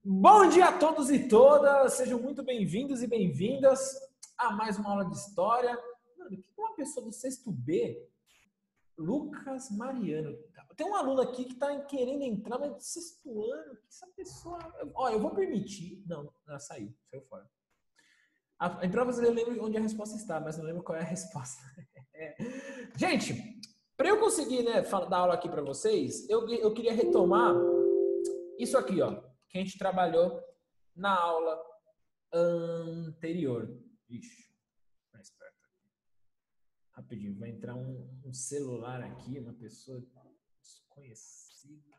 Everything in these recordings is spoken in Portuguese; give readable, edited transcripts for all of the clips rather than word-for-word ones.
Bom dia a todos e todas, sejam muito bem-vindos e bem-vindas a mais uma aula de história. Mano, o que uma pessoa do sexto B, Lucas Mariano, tem um aluno aqui que está querendo entrar, mas do sexto ano, que essa pessoa... Ó, eu vou permitir... Não, ela saiu fora. Em provas eu lembro onde a resposta está, mas não lembro qual é a resposta. Gente, para eu conseguir dar aula aqui para vocês, eu queria retomar isso aqui, ó, que a gente trabalhou na aula anterior. Ixi, mais perto aqui. Rapidinho, vai entrar um celular aqui, uma pessoa desconhecida.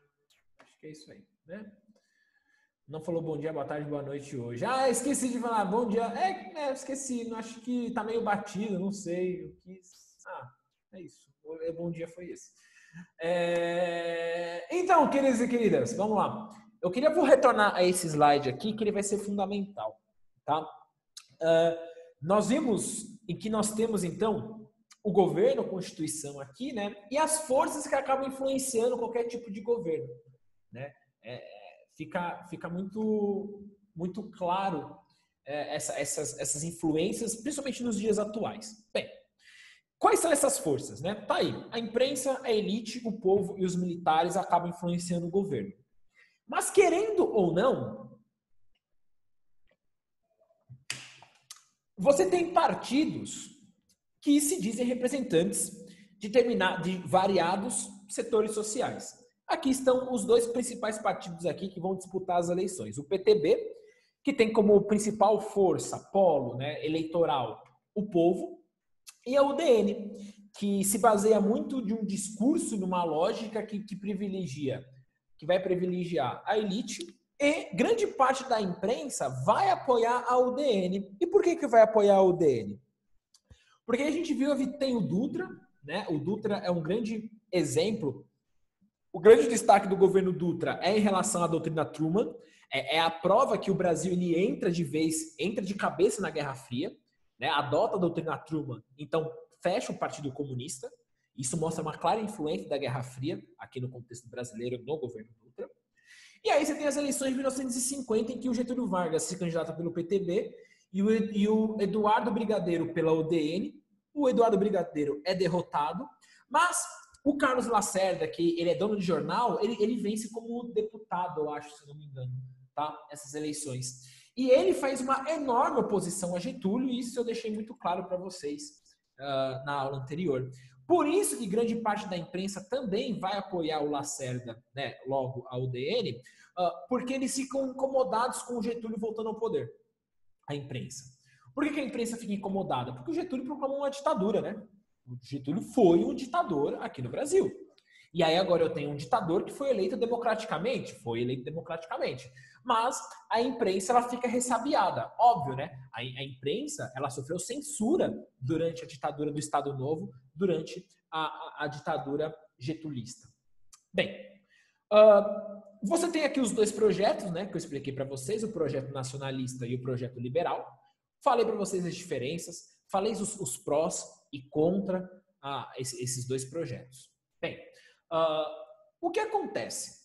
Acho que é isso aí, né? Não falou bom dia, boa tarde, boa noite hoje. Ah, esqueci de falar bom dia. Esqueci. Não, acho que tá meio batido, não sei. Eu quis... é isso. O bom dia foi esse. Então, queridos e queridas, vamos lá. Vou retornar a esse slide aqui, que ele vai ser fundamental, tá? Nós vimos em que nós temos, então, o governo, a Constituição aqui, né? E as forças que acabam influenciando qualquer tipo de governo, né? Fica muito, muito claro essas influências, principalmente nos dias atuais. Bem, quais são essas forças, né? Tá aí, a imprensa, a elite, o povo e os militares acabam influenciando o governo. Mas querendo ou não, você tem partidos que se dizem representantes de variados setores sociais. Aqui estão os dois principais partidos aqui que vão disputar as eleições. O PTB, que tem como principal força, polo, né, eleitoral, o povo, e a UDN, que se baseia muito de um discurso, numa lógica que vai privilegiar a elite, e grande parte da imprensa vai apoiar a UDN. E por que vai apoiar a UDN? Porque a gente viu, tem o Dutra, né? O Dutra é um grande exemplo. O grande destaque do governo Dutra é em relação à doutrina Truman. É a prova que o Brasil ele entra de cabeça na Guerra Fria, né? Adota a doutrina Truman, então fecha o Partido Comunista. Isso mostra uma clara influência da Guerra Fria aqui no contexto brasileiro, no governo Dutra. E aí você tem as eleições de 1950, em que o Getúlio Vargas se candidata pelo PTB e o Eduardo Brigadeiro pela UDN. O Eduardo Brigadeiro é derrotado, mas o Carlos Lacerda, que ele é dono de jornal, ele vence como deputado, eu acho, se não me engano, tá? Essas eleições. E ele faz uma enorme oposição a Getúlio, e isso eu deixei muito claro para vocês na aula anterior. Por isso que grande parte da imprensa também vai apoiar o Lacerda, né, logo a UDN, porque eles ficam incomodados com o Getúlio voltando ao poder, a imprensa. Por que a imprensa fica incomodada? Porque o Getúlio proclamou uma ditadura, né? O Getúlio foi um ditador aqui no Brasil. E aí agora eu tenho um ditador que foi eleito democraticamente, mas a imprensa ela fica ressabiada, óbvio, né? A imprensa ela sofreu censura durante a ditadura do Estado Novo, durante a ditadura getulista. Bem, você tem aqui os dois projetos, né, que eu expliquei para vocês, o projeto nacionalista e o projeto liberal. Falei para vocês as diferenças, falei os prós e contra esses dois projetos. Bem, o que acontece?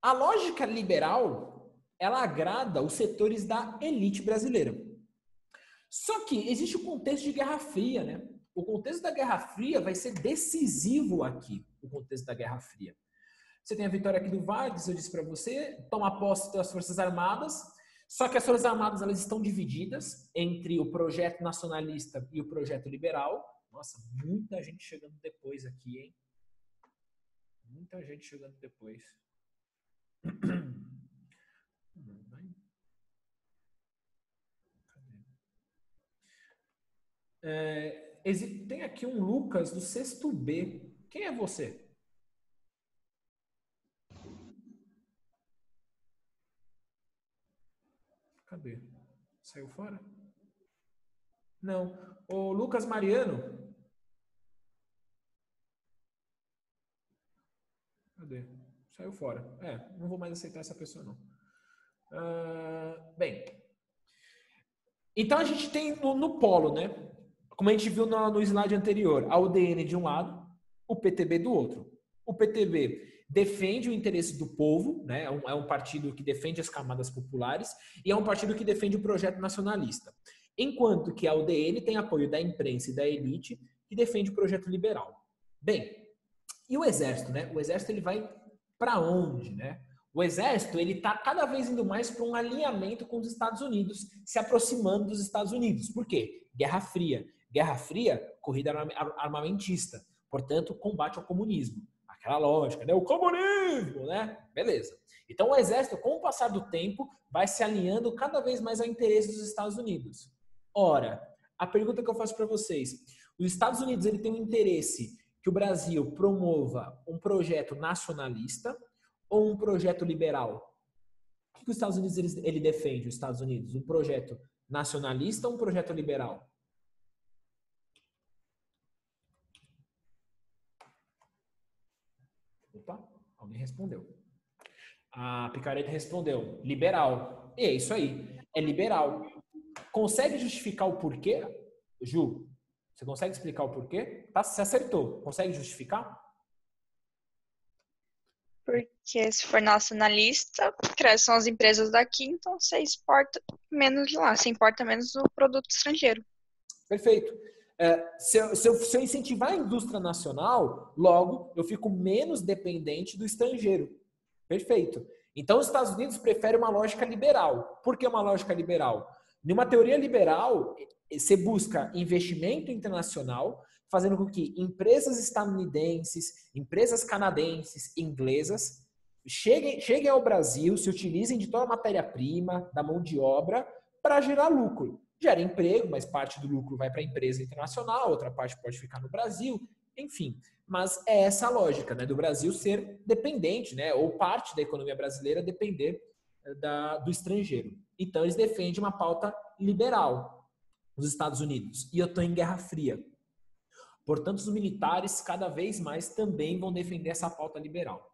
A lógica liberal, ela agrada os setores da elite brasileira. Só que existe o contexto de Guerra Fria, né? O contexto da Guerra Fria vai ser decisivo aqui, o contexto da Guerra Fria. Você tem a vitória aqui do Vargas, eu disse para você, toma posse das Forças Armadas, só que as Forças Armadas elas estão divididas entre o projeto nacionalista e o projeto liberal. Nossa, muita gente chegando depois aqui, hein? Muita gente chegando depois. Tem aqui um Lucas do sexto B. Quem é você? Cadê? Saiu fora? Não. O Lucas Mariano. Cadê? Saiu fora. Não vou mais aceitar essa pessoa, não. Bem. Então a gente tem no polo, né? Como a gente viu no slide anterior, a UDN de um lado, o PTB do outro. O PTB defende o interesse do povo, né? É um partido que defende as camadas populares e é um partido que defende o projeto nacionalista. Enquanto que a UDN tem apoio da imprensa e da elite que defende o projeto liberal. Bem, e o Exército, né? O Exército ele vai para onde, né? O Exército ele está cada vez indo mais para um alinhamento com os Estados Unidos, se aproximando dos Estados Unidos. Por quê? Guerra Fria. Guerra Fria, corrida armamentista. Portanto, combate ao comunismo. Aquela lógica, né? O comunismo, né? Beleza. Então, o Exército, com o passar do tempo, vai se alinhando cada vez mais ao interesse dos Estados Unidos. Ora, a pergunta que eu faço para vocês: os Estados Unidos ele tem um interesse que o Brasil promova um projeto nacionalista ou um projeto liberal? O que os Estados Unidos ele defende, os Estados Unidos? Um projeto nacionalista ou um projeto liberal? Opa, alguém respondeu. A Picareta respondeu, liberal. E é isso aí, é liberal. Consegue justificar o porquê? Ju, você consegue explicar o porquê? Tá, você acertou. Consegue justificar? Porque se for nacionalista, são as empresas daqui, então você exporta menos de lá, você importa menos o produto estrangeiro. Perfeito. Se eu incentivar a indústria nacional, logo eu fico menos dependente do estrangeiro. Perfeito. Então os Estados Unidos preferem uma lógica liberal. Por que uma lógica liberal? Numa teoria liberal, você busca investimento internacional, fazendo com que empresas estadunidenses, empresas canadenses, inglesas, cheguem ao Brasil, se utilizem de toda a matéria-prima, da mão de obra, para gerar lucro. Gera emprego, mas parte do lucro vai para a empresa internacional, outra parte pode ficar no Brasil, enfim. Mas é essa a lógica, né, do Brasil ser dependente, né, ou parte da economia brasileira depender do estrangeiro. Então, eles defendem uma pauta liberal nos Estados Unidos. E eu estou em Guerra Fria. Portanto, os militares cada vez mais também vão defender essa pauta liberal.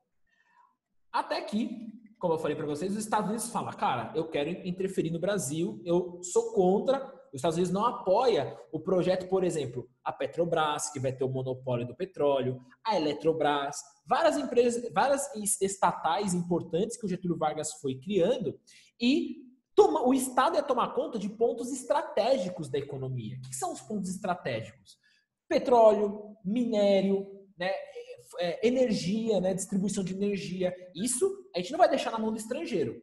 Até que, como eu falei para vocês, os Estados Unidos falam, cara, eu quero interferir no Brasil, eu sou contra. Os Estados Unidos não apoia o projeto, por exemplo, a Petrobras, que vai ter o monopólio do petróleo, a Eletrobras, várias empresas, várias estatais importantes que o Getúlio Vargas foi criando, e o Estado ia tomar conta de pontos estratégicos da economia. O que são os pontos estratégicos? Petróleo, minério, né, energia, né, distribuição de energia. Isso a gente não vai deixar na mão do estrangeiro.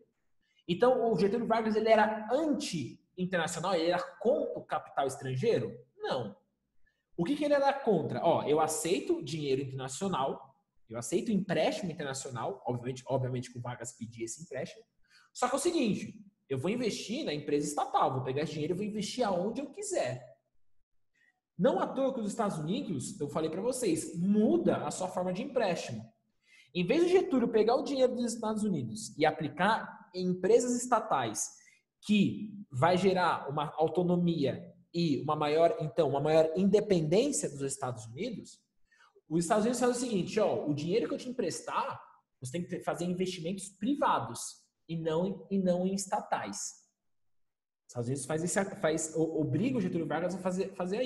Então, o Getúlio Vargas ele era anti-internacional, ele era contra o capital estrangeiro? Não. O que ele era contra? Eu aceito dinheiro internacional, eu aceito empréstimo internacional, obviamente que o Vargas pedia esse empréstimo, só que é o seguinte, eu vou investir na empresa estatal, vou pegar esse dinheiro e vou investir aonde eu quiser. Não à toa que os Estados Unidos, eu falei para vocês, muda a sua forma de empréstimo. Em vez de Getúlio pegar o dinheiro dos Estados Unidos e aplicar em empresas estatais que vai gerar uma autonomia e uma maior independência dos Estados Unidos, os Estados Unidos fazem o seguinte, o dinheiro que eu te emprestar, você tem que fazer investimentos privados e não em estatais. Os Estados Unidos obriga o Getúlio Vargas a fazer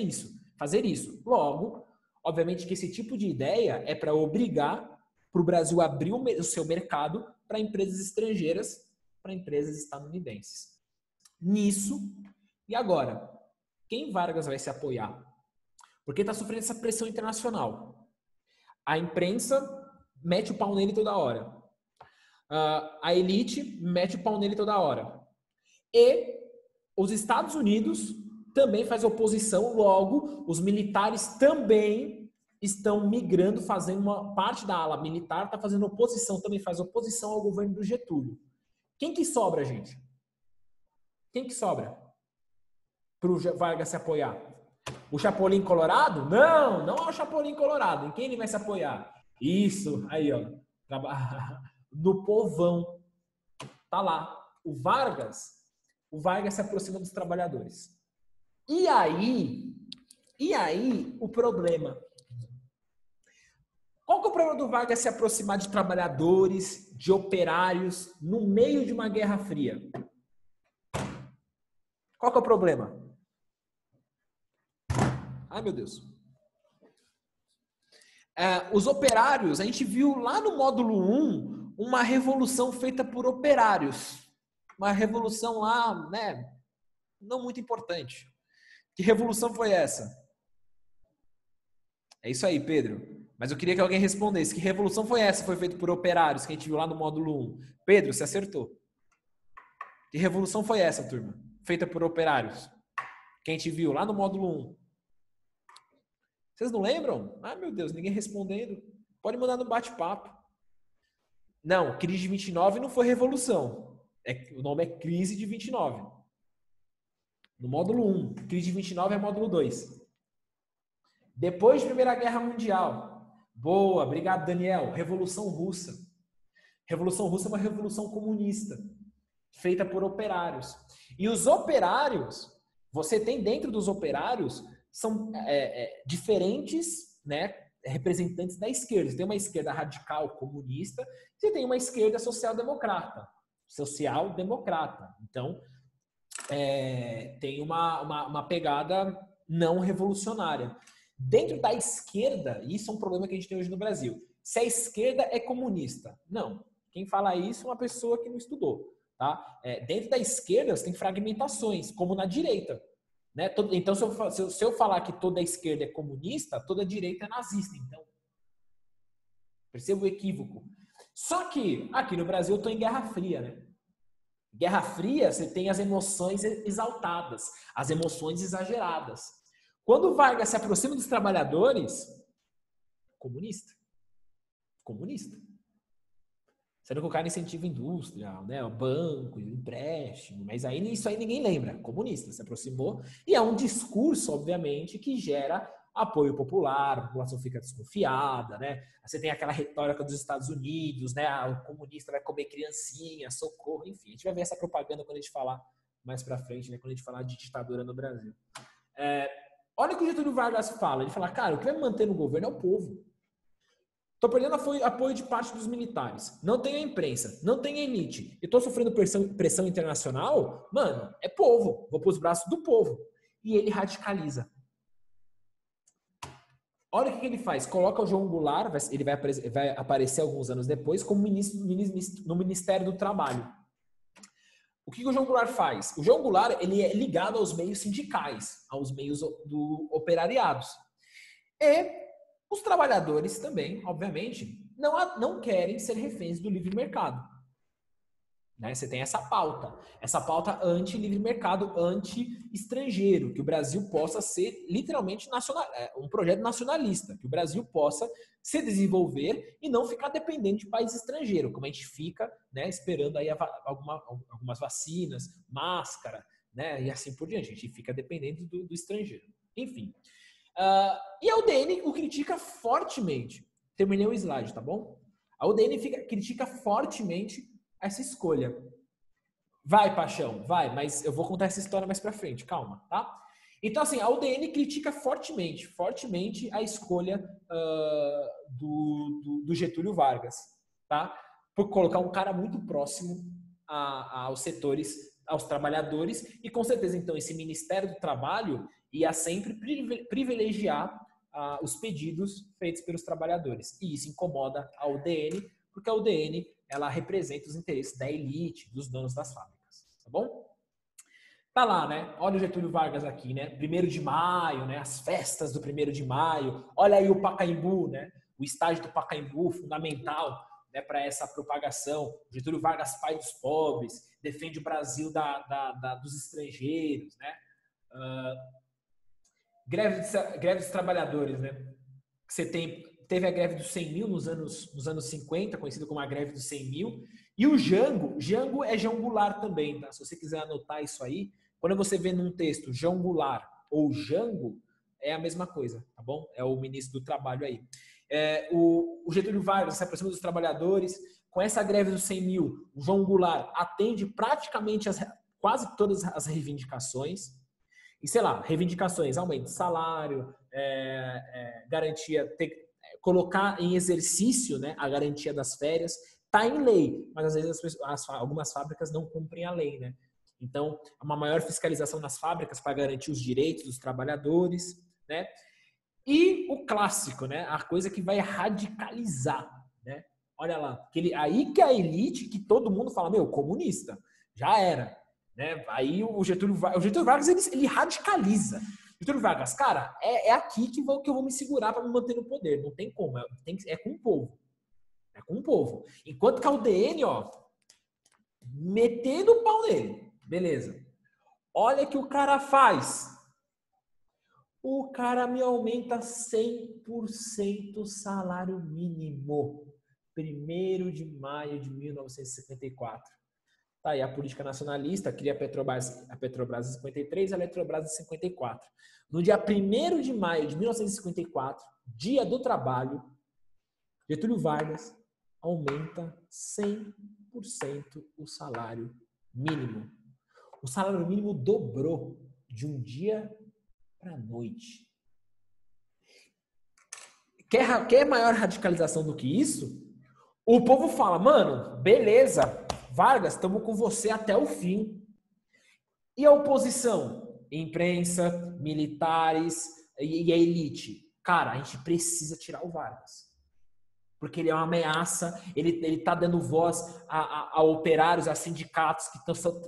isso. Logo, obviamente que esse tipo de ideia é para obrigar para o Brasil abrir o seu mercado para empresas estrangeiras, para empresas estadunidenses. Nisso, e agora? Quem Vargas vai se apoiar? Porque está sofrendo essa pressão internacional. A imprensa mete o pau nele toda hora. A elite mete o pau nele toda hora. E os Estados Unidos também faz oposição, logo, os militares também estão migrando, fazendo uma parte da ala militar, está fazendo oposição, também faz oposição ao governo do Getúlio. Quem que sobra, gente? Quem que sobra para o Vargas se apoiar? O Chapolin Colorado? Não, não é o Chapolin Colorado. Em quem ele vai se apoiar? Isso, aí, no povão. Tá lá. O Vargas se aproxima dos trabalhadores. E aí o problema. Qual que é o problema do Vargas se aproximar de trabalhadores, de operários, no meio de uma Guerra Fria? Qual que é o problema? Ai, meu Deus. Os operários, a gente viu lá no módulo 1 uma revolução feita por operários. Uma revolução lá, né, não muito importante. Que revolução foi essa? É isso aí, Pedro. Mas eu queria que alguém respondesse. Que revolução foi essa? Foi feita por operários, que a gente viu lá no módulo 1. Pedro, você acertou. Que revolução foi essa, turma? Feita por operários. Que a gente viu lá no módulo 1. Vocês não lembram? Ah, meu Deus, ninguém respondendo. Pode mandar no bate-papo. Não, crise de 29 não foi revolução. O nome é crise de 29. No módulo 1. Crise de 29 é módulo 2. Depois da Primeira Guerra Mundial. Boa, obrigado, Daniel. Revolução Russa. Revolução Russa é uma revolução comunista, feita por operários. E os operários, você tem dentro dos operários, são diferentes, né, representantes da esquerda. Você tem uma esquerda radical comunista, você tem uma esquerda social-democrata. Então, tem uma pegada não revolucionária. Dentro da esquerda, isso é um problema que a gente tem hoje no Brasil. Se a esquerda é comunista, não. Quem fala isso é uma pessoa que não estudou. Tá? Dentro da esquerda, você tem fragmentações, como na direita. Né? Então, se eu falar que toda a esquerda é comunista, toda a direita é nazista. Então, perceba o equívoco. Só que, aqui no Brasil, eu estou em Guerra Fria. Né? Guerra Fria, você tem as emoções exaltadas, as emoções exageradas. Quando o Vargas se aproxima dos trabalhadores, comunista. Comunista. Sendo que o cara incentiva a indústria, né, o banco, o empréstimo, mas isso aí ninguém lembra. Comunista, se aproximou. E é um discurso, obviamente, que gera apoio popular, a população fica desconfiada, né? Você tem aquela retórica dos Estados Unidos, né? O comunista vai comer criancinha, socorro, enfim. A gente vai ver essa propaganda quando a gente falar mais pra frente, né? Quando a gente falar de ditadura no Brasil. Olha o que o Getúlio Vargas fala. Ele fala, cara, o que vai me manter no governo é o povo. Estou perdendo apoio de parte dos militares. Não tenho a imprensa. Não tenho a elite. E estou sofrendo pressão internacional. Mano, é povo. Vou para os braços do povo. E ele radicaliza. Olha o que ele faz. Coloca o João Goulart, ele vai aparecer alguns anos depois, como ministro no Ministério do Trabalho. O que o João Goulart faz? O João Goulart ele é ligado aos meios sindicais, aos meios do operariados. E os trabalhadores também, obviamente, não querem ser reféns do livre mercado. Né? Você tem essa pauta anti-livre mercado, anti-estrangeiro, que o Brasil possa ser literalmente um projeto nacionalista, que o Brasil possa se desenvolver e não ficar dependente de país estrangeiro, como a gente fica, né, esperando aí algumas vacinas, máscara, né, e assim por diante. A gente fica dependente do estrangeiro. Enfim. E a UDN o critica fortemente. Terminei o slide, tá bom? A UDN critica fortemente essa escolha. Vai, Paixão, vai, mas eu vou contar essa história mais pra frente, calma, tá? Então, assim, a UDN critica fortemente a escolha do Getúlio Vargas, tá? Por colocar um cara muito próximo aos setores, aos trabalhadores, e com certeza, então, esse Ministério do Trabalho ia sempre privilegiar os pedidos feitos pelos trabalhadores. E isso incomoda a UDN, porque a UDN ela representa os interesses da elite, dos donos das fábricas, tá bom? Tá lá, né? Olha o Getúlio Vargas aqui, né? 1º de maio, né? As festas do 1º de maio. Olha aí o Pacaembu, né? O estádio do Pacaembu, fundamental, né, para essa propagação. Getúlio Vargas, pai dos pobres, defende o Brasil dos estrangeiros, né? Greve dos trabalhadores, né? Você teve a greve dos 100 mil nos anos 50, conhecida como a greve dos 100 mil. E o Jango é João Goulart também, tá? Se você quiser anotar isso aí, quando você vê num texto João Goulart ou Jango, é a mesma coisa, tá bom? É o ministro do Trabalho aí. O Getúlio Vargas se aproxima dos trabalhadores. Com essa greve dos 100 mil, o João Goulart atende praticamente quase todas as reivindicações. E, sei lá, reivindicações, aumento de salário, garantia, colocar em exercício, né, a garantia das férias, está em lei, mas às vezes algumas fábricas não cumprem a lei, né? Então, uma maior fiscalização nas fábricas para garantir os direitos dos trabalhadores, né? E o clássico, né? A coisa que vai radicalizar, né? Olha lá, aí que a elite, que todo mundo fala, meu, comunista, já era, né? Aí o Getúlio Vargas, ele radicaliza. Getúlio Vargas, cara, é aqui que eu vou me segurar para me manter no poder, não tem como, é com o povo. É com o povo. Enquanto que a UDN, ó, metendo o pau nele, beleza. Olha o que o cara faz. O cara me aumenta 100% o salário mínimo. 1º de maio de 1954. Tá aí a política nacionalista, cria a Petrobras em 53 e a Eletrobras em 54. No dia 1º de maio de 1954, dia do trabalho, Getúlio Vargas aumenta 100% o salário mínimo. O salário mínimo dobrou de um dia para a noite. Quer maior radicalização do que isso? O povo fala, mano, beleza, Vargas, estamos com você até o fim. E a oposição? Imprensa, militares e a elite. Cara, a gente precisa tirar o Vargas. Porque ele é uma ameaça, ele está dando voz a operários, a sindicatos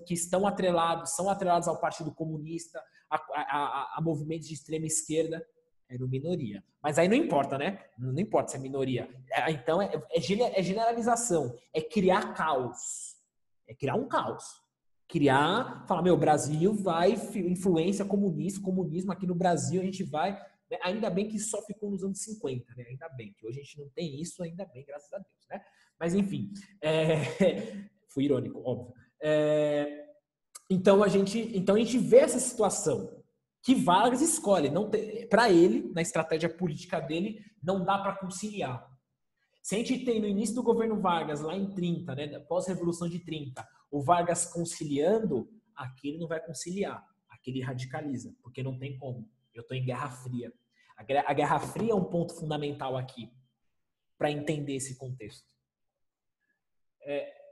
que estão atrelados, são atrelados ao Partido Comunista, a movimentos de extrema esquerda. Era minoria. Mas aí não importa, né? Não importa se é minoria. Então é generalização, é criar caos. É criar um caos. Falar, meu, Brasil vai, influência comunismo aqui no Brasil, a gente vai... Ainda bem que só ficou nos anos 50, né? Ainda bem, que hoje a gente não tem isso, ainda bem, graças a Deus, né? Mas enfim, fui irônico, óbvio. Então a gente vê essa situação que Vargas escolhe. Para ele, na estratégia política dele, não dá para conciliar. Se a gente tem no início do governo Vargas, lá em 30, né, pós-revolução de 30, o Vargas conciliando, aqui ele não vai conciliar, aqui ele radicaliza, porque não tem como. Eu estou em Guerra Fria. A Guerra Fria é um ponto fundamental aqui para entender esse contexto.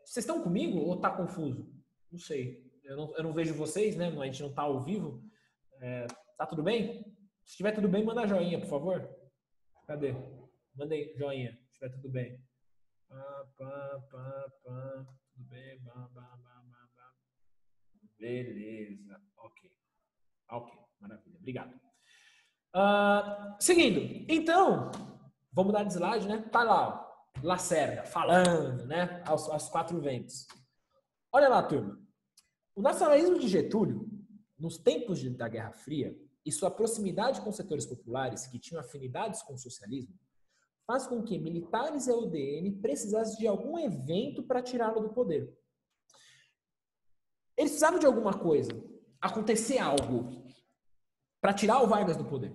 Vocês estão comigo ou está confuso? Não sei. Eu não vejo vocês, né? A gente não está ao vivo. Tá tudo bem? Se estiver tudo bem, manda joinha, por favor. Cadê? Manda aí, joinha. Se estiver tudo bem. Tudo bem. Beleza. Ok. Maravilha. Obrigado. Seguindo. Então, vamos dar de slide, né? Tá lá, ó, Lacerda, falando, né? Aos 4 ventos. Olha lá, turma. O nacionalismo de Getúlio, nos tempos da Guerra Fria, e sua proximidade com setores populares que tinham afinidades com o socialismo, faz com que militares e a UDN precisassem de algum evento para tirá-lo do poder. Eles precisavam de alguma coisa, acontecer algo, para tirar o Vargas do poder.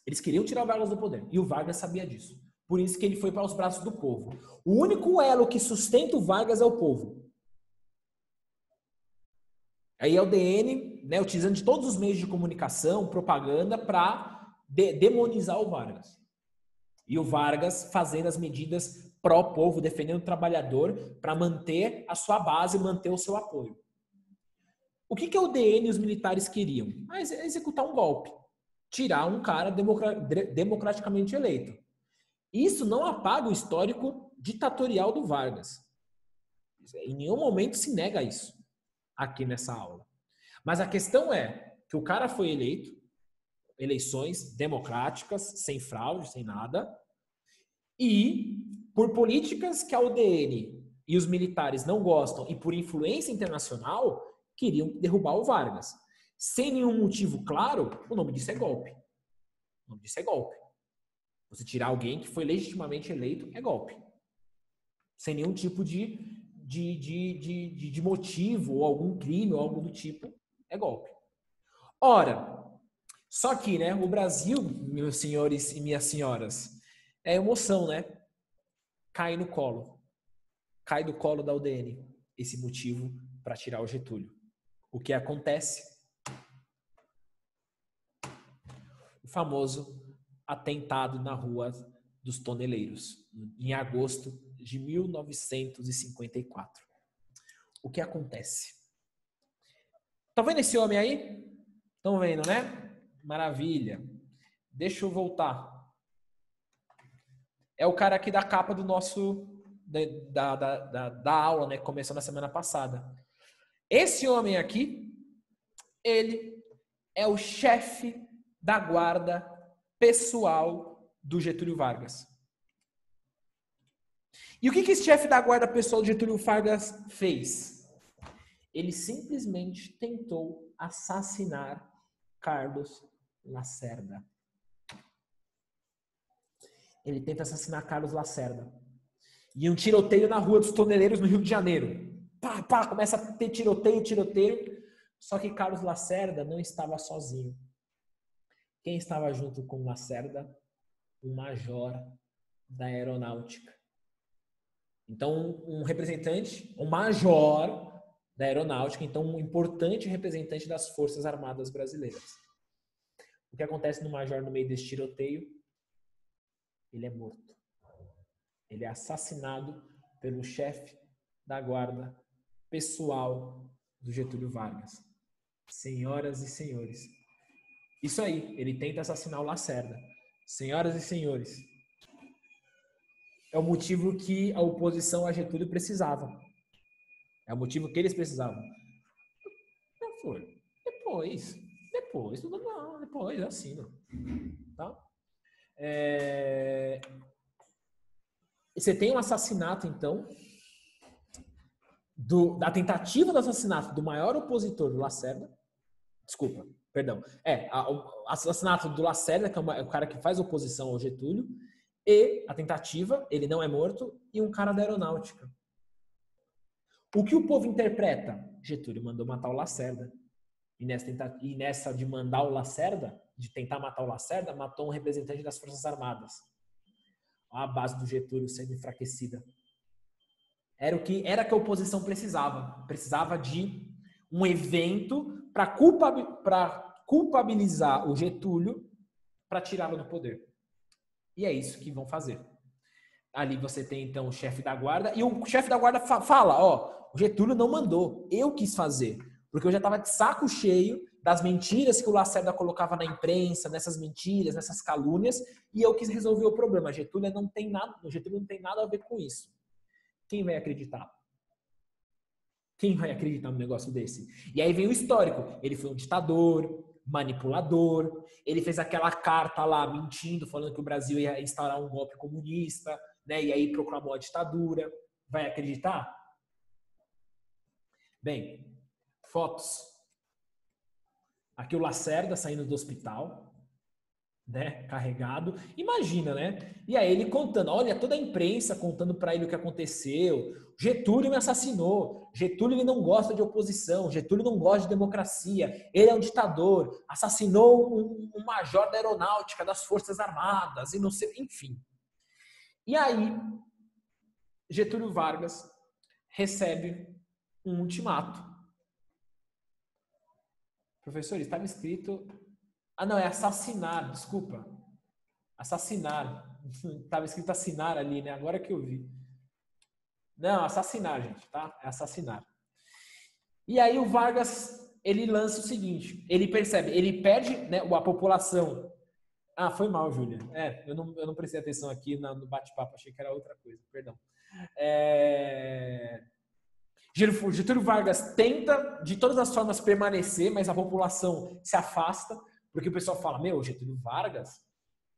Eles queriam tirar o Vargas do poder, e o Vargas sabia disso. Por isso que ele foi para os braços do povo. O único elo que sustenta o Vargas é o povo. Aí a UDN, né, utilizando de todos os meios de comunicação, propaganda, para demonizar o Vargas. E o Vargas fazendo as medidas pró-povo, defendendo o trabalhador, para manter a sua base, manter o seu apoio. O que a UDN e os militares queriam? Executar um golpe. Tirar um cara democraticamente eleito. Isso não apaga o histórico ditatorial do Vargas. Em nenhum momento se nega isso aqui nessa aula. Mas a questão é que o cara foi eleito, eleições democráticas, sem fraude, sem nada, e por políticas que a UDN e os militares não gostam e por influência internacional, queriam derrubar o Vargas. Sem nenhum motivo claro, o nome disso é golpe. O nome disso é golpe. Você tirar alguém que foi legitimamente eleito é golpe. Sem nenhum tipo de motivo ou algum crime ou algo do tipo, é golpe. Ora, só que, né, o Brasil, meus senhores e minhas senhoras, é emoção, né? Cai no colo. Cai do colo da UDN esse motivo para tirar o Getúlio. O que acontece? O famoso atentado na Rua dos Toneleiros, em agosto de 1954. O que acontece? Estão vendo esse homem aí? Estão vendo, né? Maravilha. Deixa eu voltar. É o cara aqui da capa do nosso... Da aula, né? Que começou na semana passada. Esse homem aqui, ele é o chefe da guarda pessoal do Getúlio Vargas. E o que esse chefe da guarda pessoal do Getúlio Vargas fez? Ele simplesmente tentou assassinar Carlos Lacerda. Ele tenta assassinar Carlos Lacerda. E um tiroteio na Rua dos Toneleiros, no Rio de Janeiro. Pá, pá, começa a ter tiroteio. Só que Carlos Lacerda não estava sozinho. Quem estava junto com Lacerda? O major da aeronáutica. Então, um representante, um major da aeronáutica, então um importante representante das Forças Armadas Brasileiras. O que acontece no major no meio desse tiroteio? Ele é morto. Ele é assassinado pelo chefe da guarda pessoal do Getúlio Vargas. Senhoras e senhores. Isso aí, ele tenta assassinar o Lacerda. Senhoras e senhores, é o motivo que a oposição a Getúlio precisava. É o motivo que eles precisavam. Não foi. Depois, eu assino. Tá? Você tem um assassinato, então, da tentativa do assassinato do maior opositor do Lacerda. Desculpa, perdão. O assassinato do Lacerda, que é o cara que faz oposição ao Getúlio, e a tentativa, ele não é morto, e um cara da aeronáutica. O que o povo interpreta? Getúlio mandou matar o Lacerda. E nessa de mandar o Lacerda, de tentar matar o Lacerda, matou um representante das Forças Armadas. A base do Getúlio sendo enfraquecida. Era o que a oposição precisava. Precisava de um evento para culpabilizar o Getúlio para tirá-lo do poder. E é isso que vão fazer. Ali você tem, então, o chefe da guarda. E o chefe da guarda fala, o Getúlio não mandou. Eu quis fazer. Porque eu já estava de saco cheio das mentiras que o Lacerda colocava na imprensa, nessas mentiras, nessas calúnias, e eu quis resolver o problema. O Getúlio não tem nada a ver com isso. Quem vai acreditar? Quem vai acreditar num negócio desse? E aí vem o histórico. Ele foi um ditador, manipulador, ele fez aquela carta lá mentindo, falando que o Brasil ia instaurar um golpe comunista, né? E aí proclamou a ditadura. Vai acreditar? Bem, fotos. Aqui o Lacerda saindo do hospital, né, carregado. Imagina, né? E aí ele contando, olha, toda a imprensa contando para ele o que aconteceu. Getúlio me assassinou. Getúlio ele não gosta de oposição. Getúlio não gosta de democracia. Ele é um ditador. Assassinou um major da aeronáutica, das Forças Armadas e não sei, enfim. E aí Getúlio Vargas recebe um ultimato. Professor, estava escrito... não, é assassinar, desculpa. Assassinar. Estava escrito assinar ali, né? Agora que eu vi. Não, assassinar, gente, tá? É assassinar. E aí o Vargas, ele lança o seguinte, ele percebe, ele perde, né, a população. Foi mal, Júlia. Eu não prestei atenção aqui no bate-papo, achei que era outra coisa, perdão. Getúlio Vargas tenta, de todas as formas, permanecer, mas a população se afasta, porque o pessoal fala, Getúlio Vargas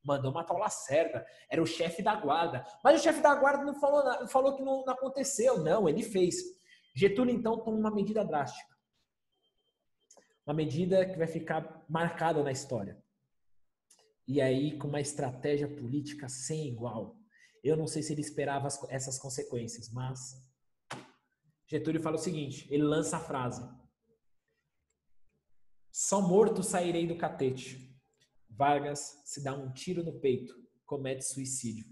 mandou matar o Lacerda, era o chefe da guarda. Mas o chefe da guarda não falou nada, falou que não aconteceu. Não, ele fez. Getúlio, então, toma uma medida drástica. Uma medida que vai ficar marcada na história. E aí, com uma estratégia política sem igual. Eu não sei se ele esperava essas consequências, mas... Getúlio fala o seguinte, ele lança a frase: só morto sairei do catete. Vargas se dá um tiro no peito, comete suicídio.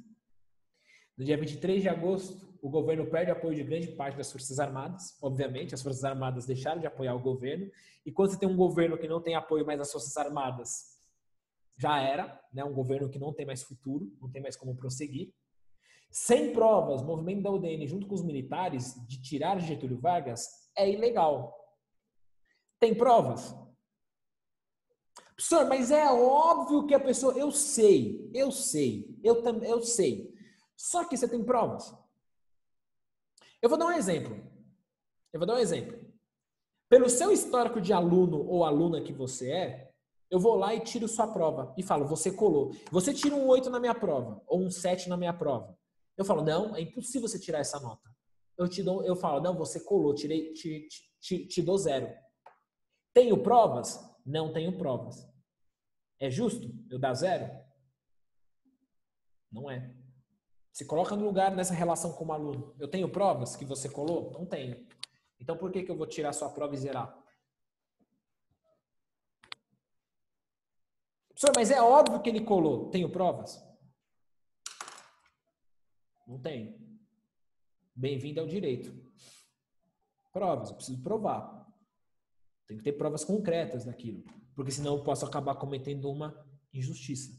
No dia 23 de agosto, o governo perde apoio de grande parte das Forças Armadas. Obviamente, as Forças Armadas deixaram de apoiar o governo. E quando você tem um governo que não tem apoio mais das Forças Armadas, já era, né? Um governo que não tem mais futuro, não tem mais como prosseguir. Sem provas, o movimento da UDN, junto com os militares, de tirar Getúlio Vargas, é ilegal. Tem provas? Professor, mas é óbvio que a pessoa... Eu sei. Só que você tem provas. Eu vou dar um exemplo. Pelo seu histórico de aluno ou aluna que você é, eu vou lá e tiro sua prova. E falo, você colou. Você tira um 8 na minha prova, ou um 7 na minha prova. Eu falo, não, é impossível você tirar essa nota. Eu falo, não, você colou, te dou 0. Tenho provas? Não tenho provas. É justo eu dar 0? Não é. Se coloca no lugar nessa relação como aluno. Eu tenho provas que você colou? Não tenho. Então por que eu vou tirar sua prova e zerar? Professor, mas é óbvio que ele colou. Tenho provas? Não tenho. Bem-vindo ao direito. Provas, eu preciso provar. Tem que ter provas concretas daquilo. Porque senão eu posso acabar cometendo uma injustiça.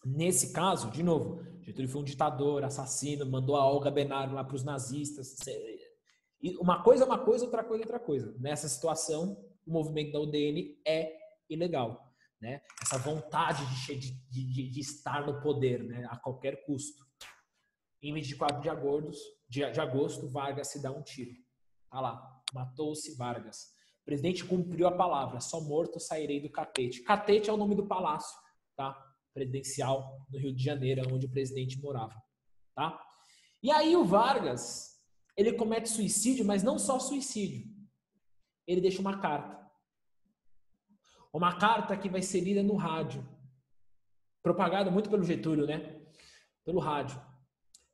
Nesse caso, de novo, Getúlio foi um ditador, assassino, mandou a Olga Benário lá para os nazistas. Uma coisa é uma coisa, outra coisa é outra coisa. Nessa situação, o movimento da UDN é ilegal. Né? Essa vontade de estar no poder, né? A qualquer custo. Em 24 de agosto, Vargas se dá um tiro. Tá lá, matou-se Vargas. O presidente cumpriu a palavra, só morto sairei do catete. Catete é o nome do palácio, tá? Presidencial no Rio de Janeiro, onde o presidente morava, tá? E aí o Vargas, ele comete suicídio, mas não só suicídio. Ele deixa uma carta. Uma carta que vai ser lida no rádio. Propagada muito pelo Getúlio, né? Pelo rádio.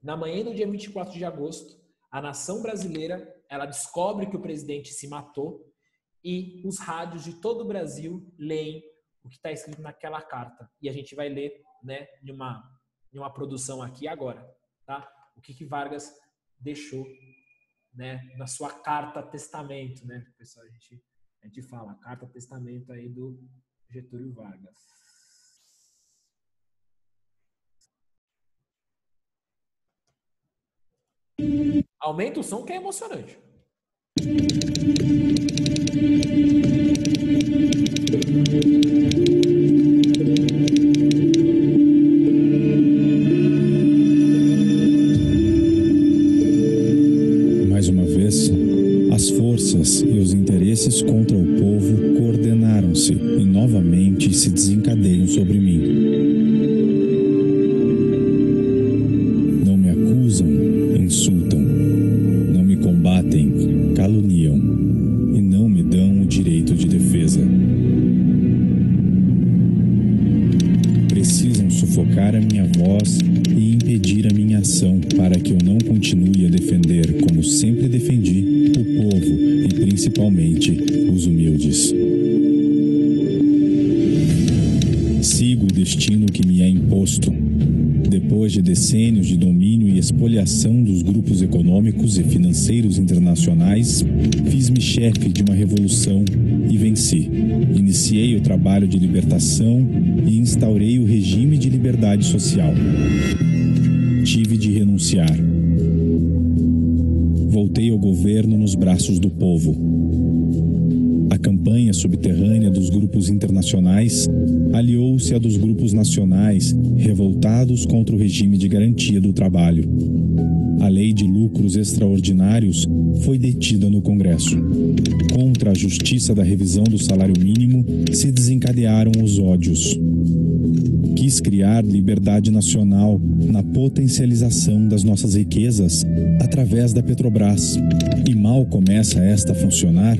Na manhã do dia 24 de agosto, a nação brasileira, ela descobre que o presidente se matou e os rádios de todo o Brasil leem o que está escrito naquela carta. E a gente vai ler, né, em uma produção aqui agora, tá? O que Vargas deixou, né, na sua carta testamento, né? Pessoal, a gente fala, carta testamento aí do Getúlio Vargas. Aumenta o som que é emocionante. Mais uma vez, as forças e os interesses contra o povo coordenaram-se e novamente se desencadeiam sobre mim. Não me acusam, insultam. Não me combatem, caluniam. E não me dão o direito de defesa. Precisam sufocar a minha voz e impedir a minha ação para que eu não continue a defender, como sempre defendi, o povo e principalmente os humildes. Sigo o destino que me é imposto. Depois de decênios de domínio e expoliação dos grupos econômicos e financeiros internacionais, fiz-me chefe de uma revolução e venci. Iniciei o trabalho de libertação e instaurei o regime de liberdade social. Tive de renunciar. Voltei ao governo nos braços do povo. A campanha subterrânea dos grupos internacionais aliou-se à dos grupos nacionais revoltados contra o regime de garantia do trabalho. A lei de lucros extraordinários foi detida no Congresso. Contra a justiça da revisão do salário mínimo se desencadearam os ódios. Quis criar liberdade nacional na potencialização das nossas riquezas através da Petrobras. E mal começa esta a funcionar,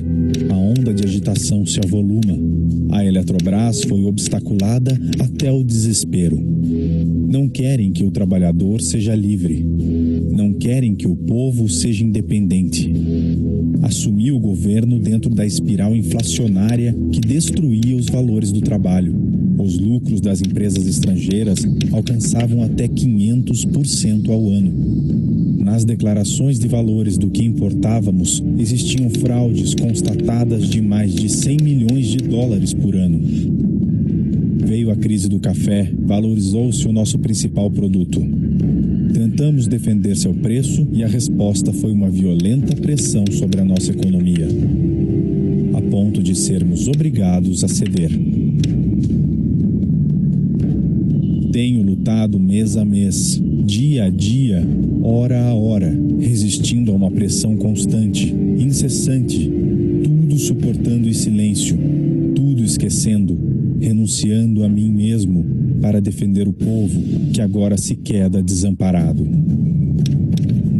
a onda de agitação se avoluma. A Eletrobras foi obstaculada até o desespero. Não querem que o trabalhador seja livre. Não querem que o povo seja independente. Assumiu o governo dentro da espiral inflacionária que destruía os valores do trabalho. Os lucros das empresas estrangeiras alcançavam até 500% ao ano. Nas declarações de valores do que importávamos, existiam fraudes constatadas de mais de 100 milhões de dólares por ano. Veio a crise do café, valorizou-se o nosso principal produto. Tentamos defender seu preço e a resposta foi uma violenta pressão sobre a nossa economia. A ponto de sermos obrigados a ceder. Tenho lutado mês a mês, dia a dia, hora a hora, resistindo a uma pressão constante, incessante, tudo suportando em silêncio, tudo esquecendo, renunciando a mim mesmo para defender o povo que agora se queda desamparado.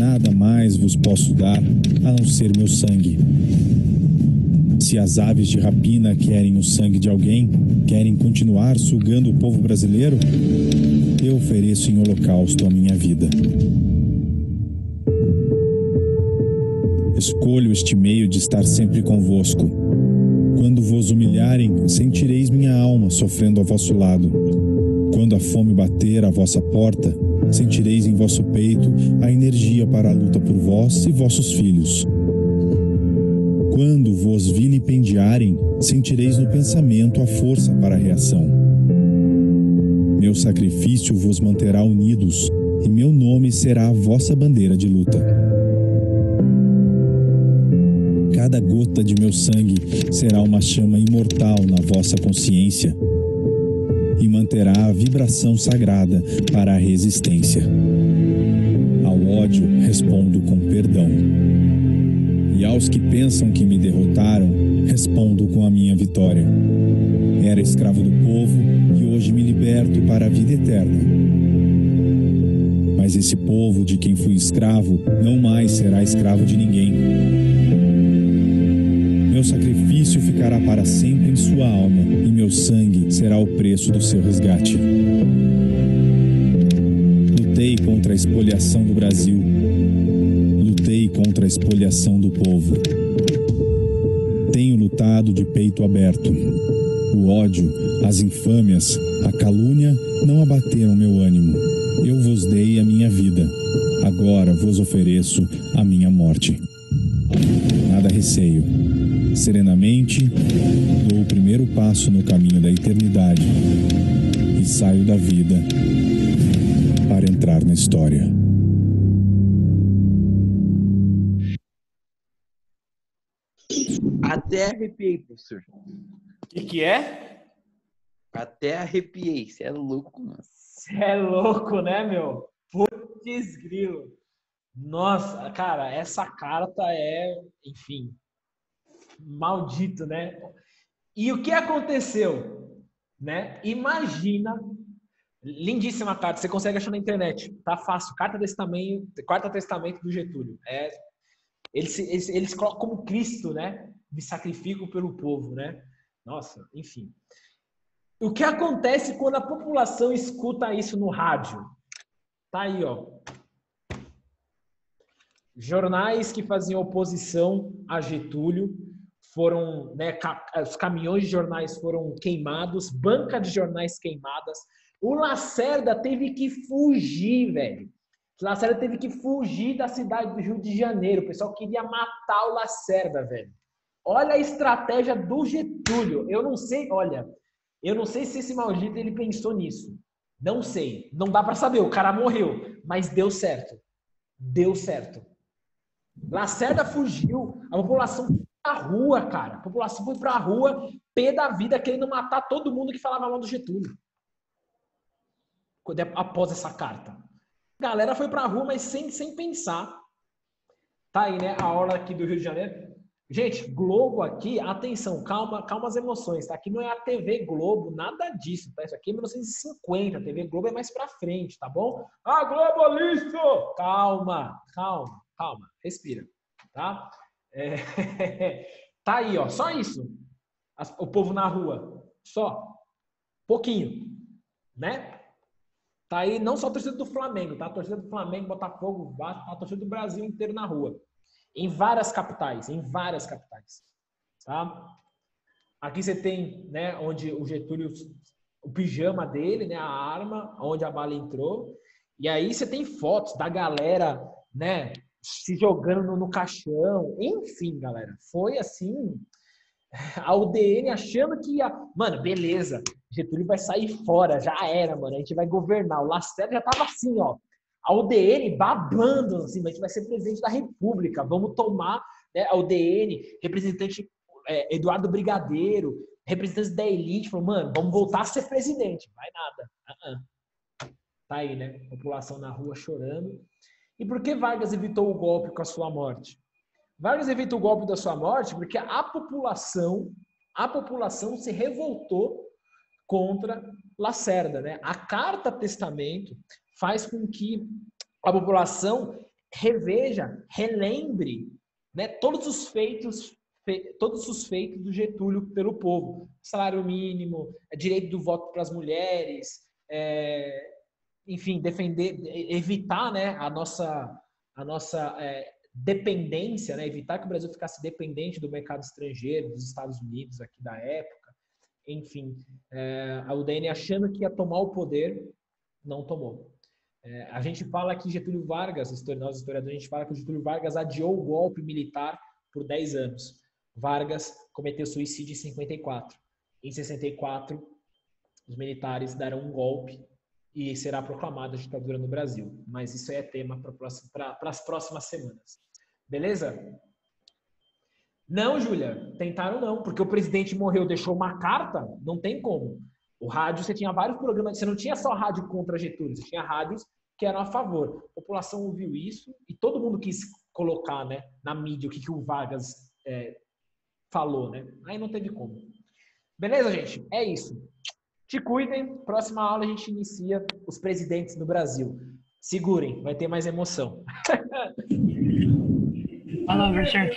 Nada mais vos posso dar a não ser meu sangue. Se as aves de rapina querem o sangue de alguém, querem continuar sugando o povo brasileiro, eu ofereço em holocausto a minha vida. Escolho este meio de estar sempre convosco. Quando vos humilharem, sentireis minha alma sofrendo ao vosso lado. Quando a fome bater à vossa porta, sentireis em vosso peito a energia para a luta por vós e vossos filhos. Quando vos vilipendiarem, sentireis no pensamento a força para a reação. Meu sacrifício vos manterá unidos, e meu nome será a vossa bandeira de luta. Cada gota de meu sangue será uma chama imortal na vossa consciência e manterá a vibração sagrada para a resistência. Ao ódio respondo com perdão. E aos que pensam que me derrotaram, respondo com a minha vitória. Era escravo do povo e hoje me liberto para a vida eterna. Mas esse povo de quem fui escravo não mais será escravo de ninguém. Meu sacrifício ficará para sempre em sua alma e meu sangue será o preço do seu resgate. Lutei contra a espoliação do Brasil. Lutei contra a espoliação do povo. Tenho lutado de peito aberto. O ódio, as infâmias, a calúnia não abateram meu ânimo. Eu vos dei a minha vida. Agora vos ofereço a minha morte. Nada receio. Serenamente, dou o primeiro passo no caminho da eternidade e saio da vida para entrar na história. Até arrepiei, professor. O que é? Até arrepiei. Você é louco, mano. Você é louco, né, meu? Putz grilo. Nossa, cara, essa carta é, enfim, maldito, né? E o que aconteceu, né? Imagina, lindíssima carta, você consegue achar na internet, tá fácil, carta desse tamanho, Quarto Testamento do Getúlio. Eles colocam como Cristo, né? Me sacrifico pelo povo, né? Nossa, enfim. O que acontece quando a população escuta isso no rádio? Tá aí, ó. Jornais que faziam oposição a Getúlio foram, né, os caminhões de jornais foram queimados, banca de jornais queimadas. O Lacerda teve que fugir, velho. O Lacerda teve que fugir da cidade do Rio de Janeiro. O pessoal queria matar o Lacerda, velho. Olha a estratégia do Getúlio. Eu não sei se esse maldito ele pensou nisso. Não sei. Não dá pra saber. O cara morreu. Mas deu certo. Deu certo. Lacerda fugiu. A população foi pra rua, cara. A população foi pra rua, pé da vida, querendo matar todo mundo que falava mal do Getúlio. Após essa carta. A galera foi pra rua, mas sem pensar. Tá aí, né? A hora aqui do Rio de Janeiro. Gente, Globo aqui, atenção, calma as emoções, tá? Aqui não é a TV Globo, nada disso, tá? Isso aqui é 1950, a TV Globo é mais pra frente, tá bom? Ah, globalista! Calma, respira, tá? Tá aí, ó, só isso. O povo na rua, só. Pouquinho, né? Tá aí não só a torcida do Flamengo, tá? A torcida do Flamengo, Botafogo, Vasco, a torcida do Brasil inteiro na rua. Em várias capitais, tá? Aqui você tem, né, onde o Getúlio, o pijama dele, né, a arma, onde a bala entrou. E aí você tem fotos da galera, né, se jogando no caixão. Enfim, galera, foi assim, a UDN achando que ia... Mano, beleza, Getúlio vai sair fora, já era, mano, a gente vai governar. O Lacerda já tava assim, ó. A UDN babando, assim, a gente vai ser presidente da República, vamos tomar, né, a UDN, representante Eduardo Brigadeiro, representantes da elite, falou, mano, vamos voltar a ser presidente. Vai nada. Tá aí, né? População na rua chorando. E por que Vargas evitou o golpe com a sua morte? Vargas evitou o golpe da sua morte porque a população se revoltou contra Lacerda, né? A carta testamento faz com que a população relembre, né, todos os feitos do Getúlio pelo povo. Salário mínimo, direito do voto para as mulheres, enfim, evitar, né, a nossa dependência, né, evitar que o Brasil ficasse dependente do mercado estrangeiro, dos Estados Unidos aqui da época. Enfim, a UDN achando que ia tomar o poder, não tomou. A gente fala que Getúlio Vargas, nós historiadores, a gente fala que o Getúlio Vargas adiou o golpe militar por 10 anos. Vargas cometeu suicídio em 54. Em 64, os militares darão um golpe e será proclamada a ditadura no Brasil. Mas isso é tema para as próximas semanas. Beleza? Não, Júlia, tentaram não, porque o presidente morreu, deixou uma carta, não tem como. O rádio, você tinha vários programas, você não tinha só rádio contra Getúlio, você tinha rádios que eram a favor. A população ouviu isso e todo mundo quis colocar, né, na mídia o que o Vargas falou, né? Aí não teve como. Beleza, gente? É isso. Te cuidem. Próxima aula a gente inicia os presidentes do Brasil. Segurem, vai ter mais emoção. Falou, professor.